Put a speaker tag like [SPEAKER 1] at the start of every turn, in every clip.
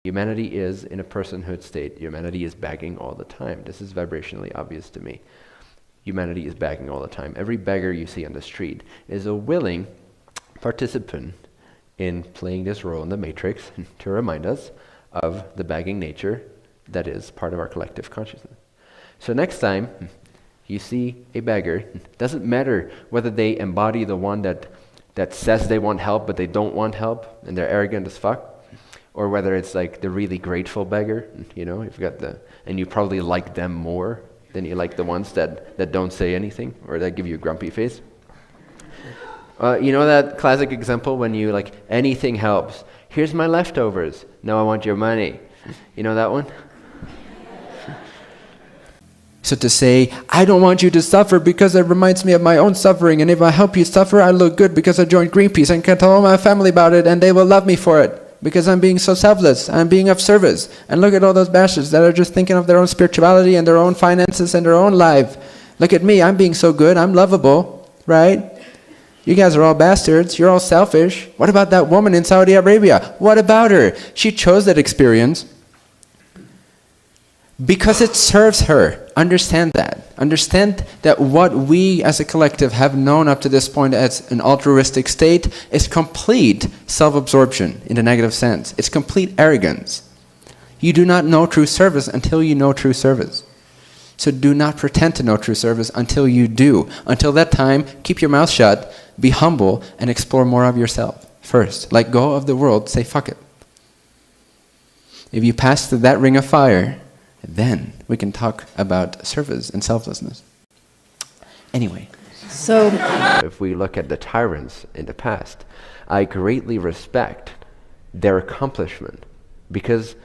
[SPEAKER 1] Humanity is in a personhood state. Humanity is begging all the time. This is vibrationally obvious to me. Humanity is begging all the time. Every beggar you see on the street is a willing participant in playing this role in the matrix to remind us of the begging nature that is part of our collective consciousness. So next time you see a beggar, it doesn't matter whether they embody the one that says they want help but they don't want help and they're arrogant as fuck, or whether it's like the really grateful beggar, you've got and you probably like them more than you like the ones that don't say anything or that give you a grumpy face. That classic example when you like, anything helps. Here's my leftovers. No, I want your money. You know that one?
[SPEAKER 2] So to say, I don't want you to suffer because it reminds me of my own suffering, and if I help you suffer, I look good because I joined Greenpeace and can tell all my family about it and they will love me for it because I'm being so selfless, I'm being of service. And look at all those bastards that are just thinking of their own spirituality and their own finances and their own life. Look at me, I'm being so good, I'm lovable, right? You guys are all bastards, you're all selfish. What about that woman in Saudi Arabia? What about her? She chose that experience because it serves her. Understand that. Understand that what we as a collective have known up to this point as an altruistic state is complete self-absorption in the negative sense. It's complete arrogance. You do not know true service until you know true service. So do not pretend to know true service until you do. Until that time, keep your mouth shut, be humble, and explore more of yourself first. Let go of the world, say fuck it. If you pass through that ring of fire, then we can talk about service and selflessness. Anyway.
[SPEAKER 3] So,
[SPEAKER 1] if we look at the tyrants in the past, I greatly respect their accomplishment because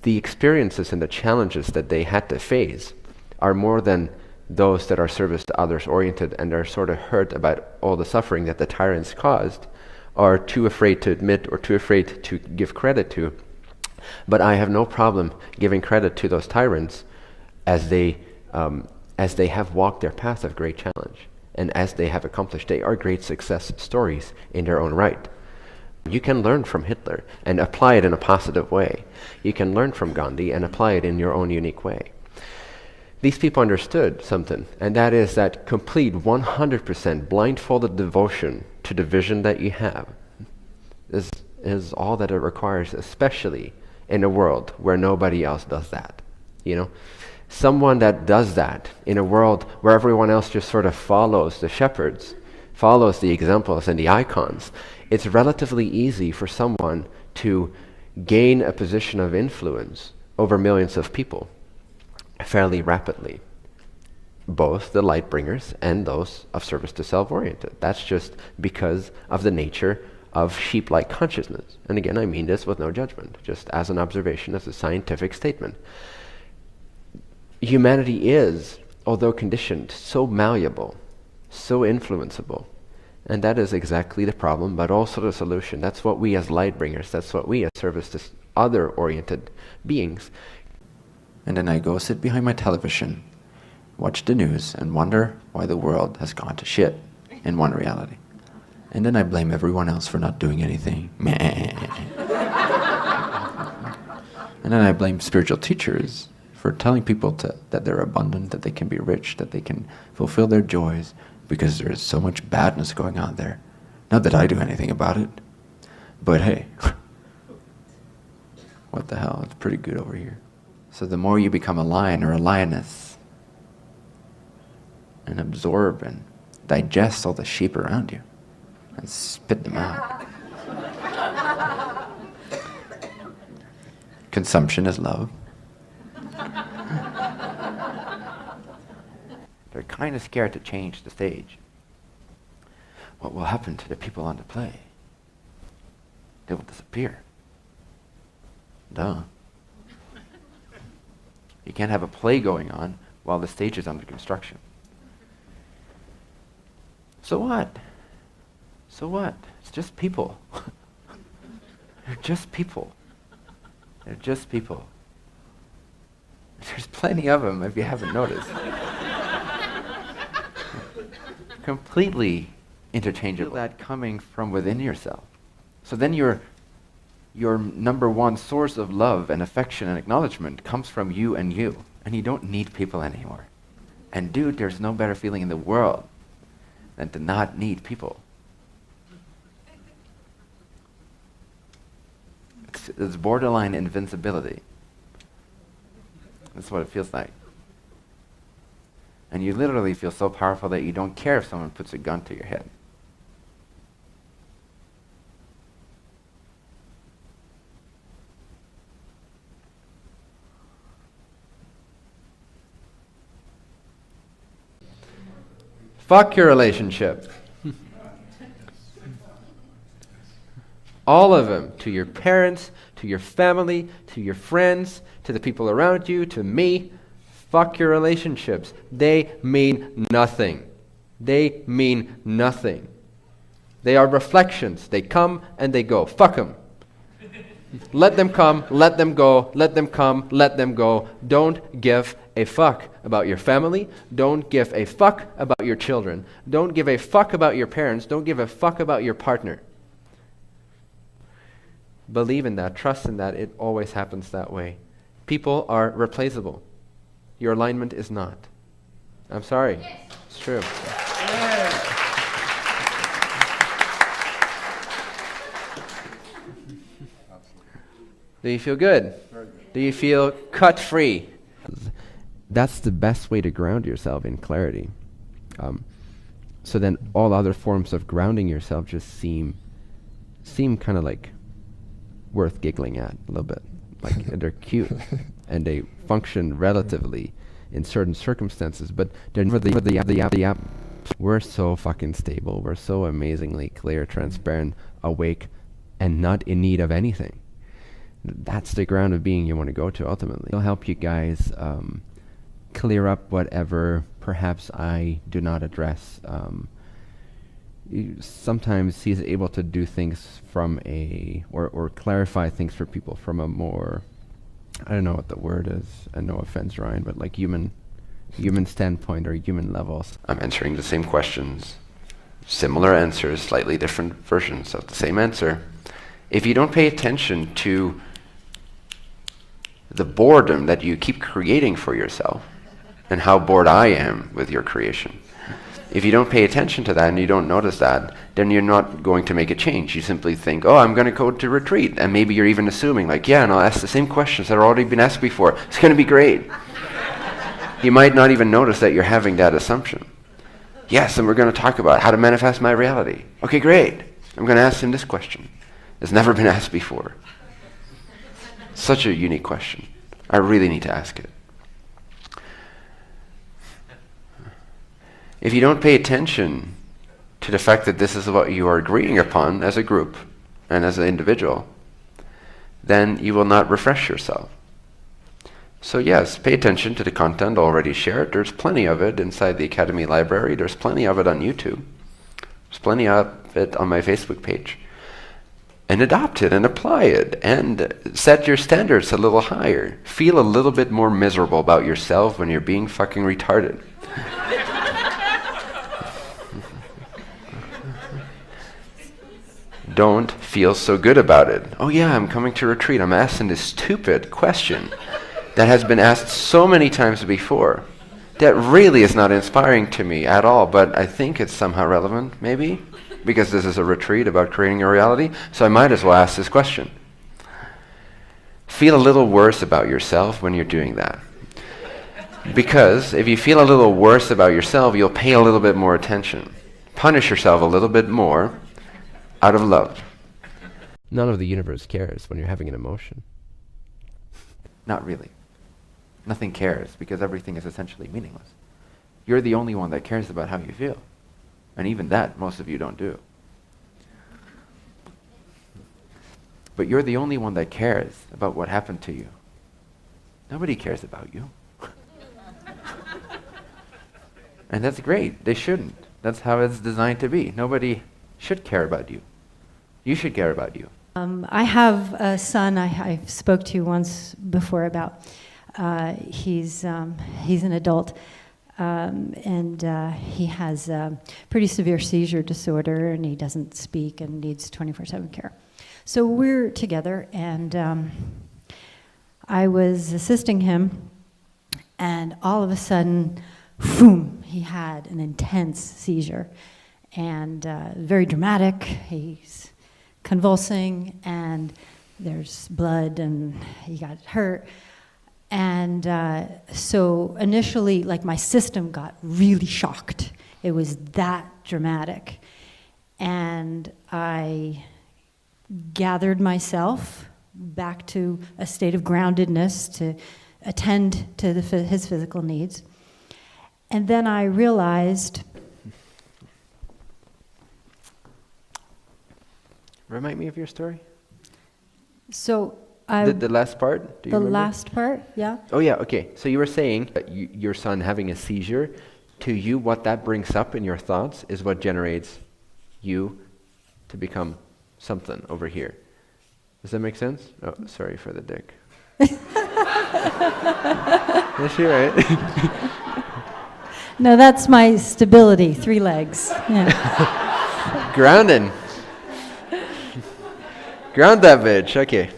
[SPEAKER 1] the experiences and the challenges that they had to face are more than those that are service to others oriented and are sort of hurt about all the suffering that the tyrants caused, are too afraid to admit or too afraid to give credit to. But I have no problem giving credit to those tyrants as they have walked their path of great challenge and as they have accomplished. They are great success stories in their own right. You can learn from Hitler and apply it in a positive way. You can learn from Gandhi and apply it in your own unique way. These people understood something, and that is that complete 100% blindfolded devotion to the vision that you have is all that it requires, especially in a world where nobody else does that. Someone that does that in a world where everyone else just sort of follows the shepherds, follows the examples and the icons, it's relatively easy for someone to gain a position of influence over millions of people fairly rapidly. Both the light bringers and those of service to self-oriented. That's just because of the nature of sheep-like consciousness. And again, I mean this with no judgment, just as an observation, as a scientific statement. Humanity is, although conditioned, so malleable, so influenceable. And that is exactly the problem, but also the solution. That's what we as light bringers, that's what we as service to other-oriented beings.
[SPEAKER 2] And then I go sit behind my television, watch the news, and wonder why the world has gone to shit in one reality. And then I blame everyone else for not doing anything. And then I blame spiritual teachers for telling people that they're abundant, that they can be rich, that they can fulfill their joys, because there is so much badness going on there. Not that I do anything about it, but hey, what the hell, it's pretty good over here. So the more you become a lion or a lioness and absorb and digest all the sheep around you and spit them out. Consumption is love. They're kind of scared to change the stage. What will happen to the people on the play? They will disappear. Duh. You can't have a play going on while the stage is under construction. So what? So what? It's just people. They're just people. They're just people. There's plenty of them if you haven't noticed. Completely interchangeable. That coming from within yourself. So then you're your number one source of love and affection and acknowledgement comes from you, and you don't need people anymore. And dude, there's no better feeling in the world than to not need people. It's borderline invincibility. That's what it feels like. And you literally feel so powerful that you don't care if someone puts a gun to your head.
[SPEAKER 1] Fuck your relationship. All of them. To your parents, to your family, to your friends, to the people around you, to me. Fuck your relationships. They mean nothing. They mean nothing. They are reflections. They come and they go. Fuck them. Let them come, let them go, let them come, let them go. Don't give a fuck about your family. Don't give a fuck about your children. Don't give a fuck about your parents. Don't give a fuck about your partner. Believe in that. Trust in that. It always happens that way. People are replaceable. Your alignment is not. I'm sorry. Yes. It's true. Yeah. Do you feel good? Do you feel cut free? That's the best way to ground yourself in clarity. So then all other forms of grounding yourself just seem kind of like worth giggling at a little bit. Like they're cute and they function relatively in certain circumstances, but they're never the we're so fucking stable. We're so amazingly clear, transparent, awake, and not in need of anything. That's the ground of being you want to go to ultimately. It'll help you guys clear up whatever perhaps I do not address. Sometimes he's able to do things from or clarify things for people from a more, I don't know what the word is, and no offense, Ryan, but like human standpoint or human levels. I'm answering the same questions, similar answers, slightly different versions of the same answer. If you don't pay attention to the boredom that you keep creating for yourself, and how bored I am with your creation, if you don't pay attention to that and you don't notice that, then you're not going to make a change. You simply think, oh, I'm going to go to retreat. And maybe you're even assuming, like, yeah, and I'll ask the same questions that have already been asked before. It's going to be great. You might not even notice that you're having that assumption. Yes, and we're going to talk about how to manifest my reality. Okay, great. I'm going to ask him this question. It's never been asked before. Such a unique question. I really need to ask it. If you don't pay attention to the fact that this is what you are agreeing upon as a group and as an individual, then you will not refresh yourself. So yes, pay attention to the content already shared. There's plenty of it inside the Academy library. There's plenty of it on YouTube. There's plenty of it on my Facebook page. And adopt it and apply it and set your standards a little higher. Feel a little bit more miserable about yourself when you're being fucking retarded. Don't feel so good about it. Oh yeah, I'm coming to retreat. I'm asking this stupid question that has been asked so many times before that really is not inspiring to me at all, but I think it's somehow relevant, maybe, because this is a retreat about creating a reality, so I might as well ask this question. Feel a little worse about yourself when you're doing that. Because if you feel a little worse about yourself, you'll pay a little bit more attention. Punish yourself a little bit more out of love. None of the universe cares when you're having an emotion. Not really. Nothing cares because everything is essentially meaningless. You're the only one that cares about how you feel. And even that, most of you don't do. But you're the only one that cares about what happened to you. Nobody cares about you. And that's great. They shouldn't. That's how it's designed to be. Nobody should care about you. You should care about you.
[SPEAKER 3] I have a son I spoke to once before about. He's an adult, and he has a pretty severe seizure disorder, and he doesn't speak and needs 24/7 care. So we're together, and I was assisting him, and all of a sudden, boom, he had an intense seizure, and very dramatic. He's convulsing, and there's blood, and he got hurt. And so initially, like, my system got really shocked. It was that dramatic. And I gathered myself back to a state of groundedness to attend to his physical needs. And then I realized...
[SPEAKER 1] Remind me of your story.
[SPEAKER 3] So
[SPEAKER 1] the last part? Do you remember?
[SPEAKER 3] Last part, yeah.
[SPEAKER 1] Oh yeah, okay. So you were saying that your son having a seizure, to you what that brings up in your thoughts is what generates you to become something over here. Does that make sense? Oh, sorry for the dick. Is she right?
[SPEAKER 3] No, that's my stability, 3 legs. Yeah.
[SPEAKER 1] Grounding. Ground that bitch, okay.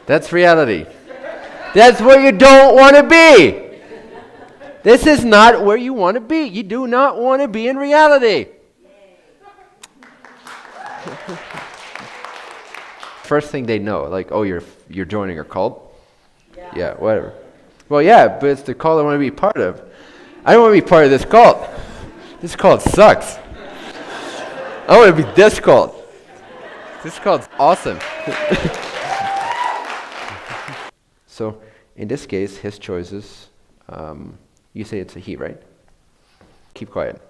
[SPEAKER 1] That's reality. That's where you don't want to be. This is not where you want to be. You do not want to be in reality. First thing they know, like, oh, you're joining a cult? Yeah, whatever. Well, yeah, but it's the cult I want to be part of. I don't want to be part of this cult. This cult sucks. I want to be this cult. This cult's awesome. So, in this case, his choices, you say it's a he, right? Keep quiet.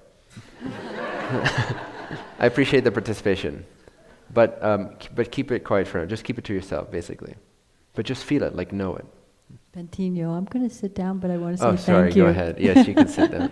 [SPEAKER 1] I appreciate the participation, but keep it quiet for now. Just keep it to yourself, basically. But just feel it, like know it.
[SPEAKER 3] Bentinho, I'm going to sit down, but I want to say
[SPEAKER 1] thank you. Oh, sorry, go ahead. Yes, you can sit down.